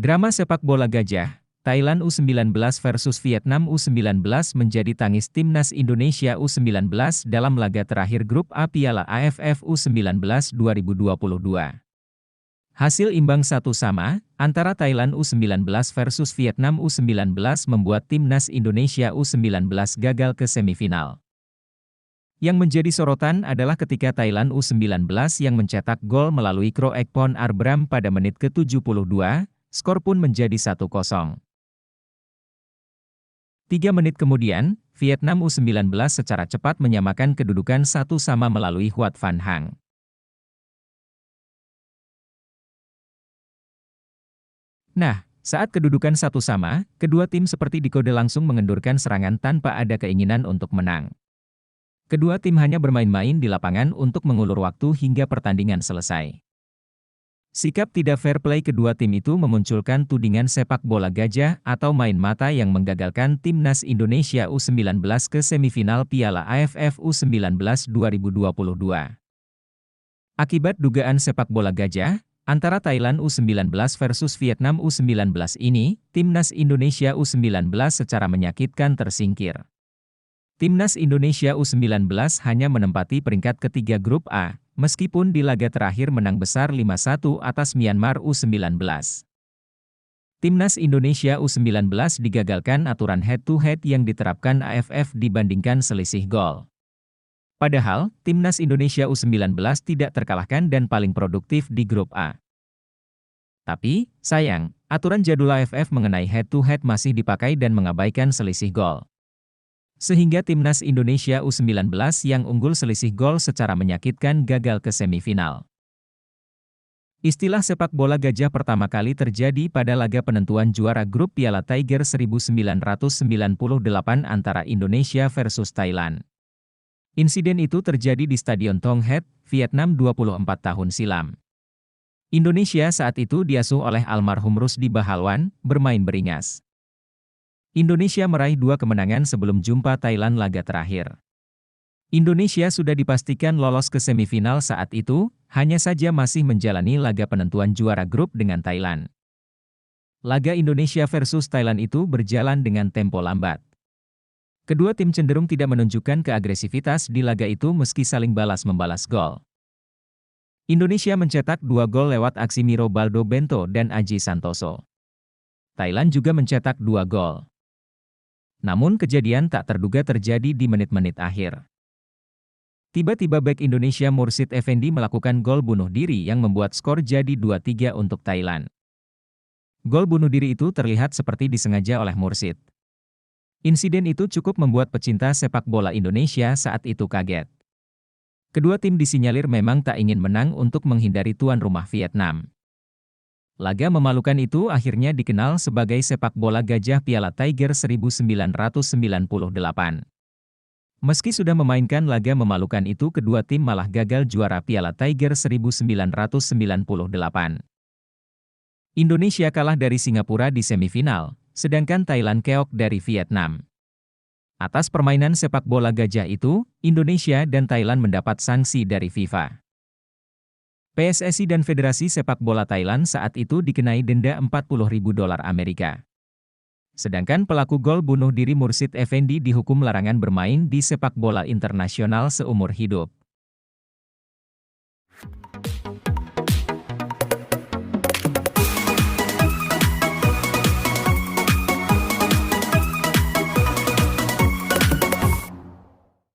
Drama sepak bola gajah, Thailand U19 versus Vietnam U19 menjadi tangis timnas Indonesia U19 dalam laga terakhir grup A Piala AFF U19 2022. Hasil imbang 1-1 antara Thailand U19 versus Vietnam U19 membuat timnas Indonesia U19 gagal ke semifinal. Yang menjadi sorotan adalah ketika Thailand U19 yang mencetak gol melalui Kro Ekpon Arbram pada menit ke-72, skor pun menjadi 1-0. 3 menit kemudian, Vietnam U19 secara cepat menyamakan kedudukan 1-1 melalui Huat Van Hang. Nah, saat kedudukan 1-1, kedua tim seperti dikode langsung mengendurkan serangan tanpa ada keinginan untuk menang. Kedua tim hanya bermain-main di lapangan untuk mengulur waktu hingga pertandingan selesai. Sikap tidak fair play kedua tim itu memunculkan tudingan sepak bola gajah atau main mata yang menggagalkan timnas Indonesia U19 ke semifinal Piala AFF U19 2022. Akibat dugaan sepak bola gajah antara Thailand U19 versus Vietnam U19 ini, timnas Indonesia U19 secara menyakitkan tersingkir. Timnas Indonesia U19 hanya menempati peringkat ketiga grup A, meskipun di laga terakhir menang besar 5-1 atas Myanmar U19. Timnas Indonesia U19 digagalkan aturan head-to-head yang diterapkan AFF dibandingkan selisih gol. Padahal, timnas Indonesia U19 tidak terkalahkan dan paling produktif di grup A. Tapi, sayang, aturan jadul AFF mengenai head-to-head masih dipakai dan mengabaikan selisih gol. Sehingga timnas Indonesia U19 yang unggul selisih gol secara menyakitkan gagal ke semifinal. Istilah sepak bola gajah pertama kali terjadi pada laga penentuan juara grup Piala Tiger 1998 antara Indonesia versus Thailand. Insiden itu terjadi di Stadion Thong Het, Vietnam 24 tahun silam. Indonesia saat itu diasuh oleh almarhum Rusdi Bahalwan, bermain beringas. Indonesia meraih 2 kemenangan sebelum jumpa Thailand laga terakhir. Indonesia sudah dipastikan lolos ke semifinal saat itu, hanya saja masih menjalani laga penentuan juara grup dengan Thailand. Laga Indonesia versus Thailand itu berjalan dengan tempo lambat. Kedua tim cenderung tidak menunjukkan keagresivitas di laga itu meski saling balas-membalas gol. Indonesia mencetak 2 gol lewat aksi Miro Baldo Bento dan Aji Santoso. Thailand juga mencetak 2 gol. Namun kejadian tak terduga terjadi di menit-menit akhir. Tiba-tiba bek Indonesia Mursid Effendi melakukan gol bunuh diri yang membuat skor jadi 2-3 untuk Thailand. Gol bunuh diri itu terlihat seperti disengaja oleh Mursid. Insiden itu cukup membuat pecinta sepak bola Indonesia saat itu kaget. Kedua tim disinyalir memang tak ingin menang untuk menghindari tuan rumah Vietnam. Laga memalukan itu akhirnya dikenal sebagai sepak bola gajah Piala Tiger 1998. Meski sudah memainkan laga memalukan itu, kedua tim malah gagal juara Piala Tiger 1998. Indonesia kalah dari Singapura di semifinal, sedangkan Thailand keok dari Vietnam. Atas permainan sepak bola gajah itu, Indonesia dan Thailand mendapat sanksi dari FIFA. PSSI dan Federasi Sepak Bola Thailand saat itu dikenai denda $40.000 Amerika. Sedangkan pelaku gol bunuh diri Mursid Effendi dihukum larangan bermain di sepak bola internasional seumur hidup.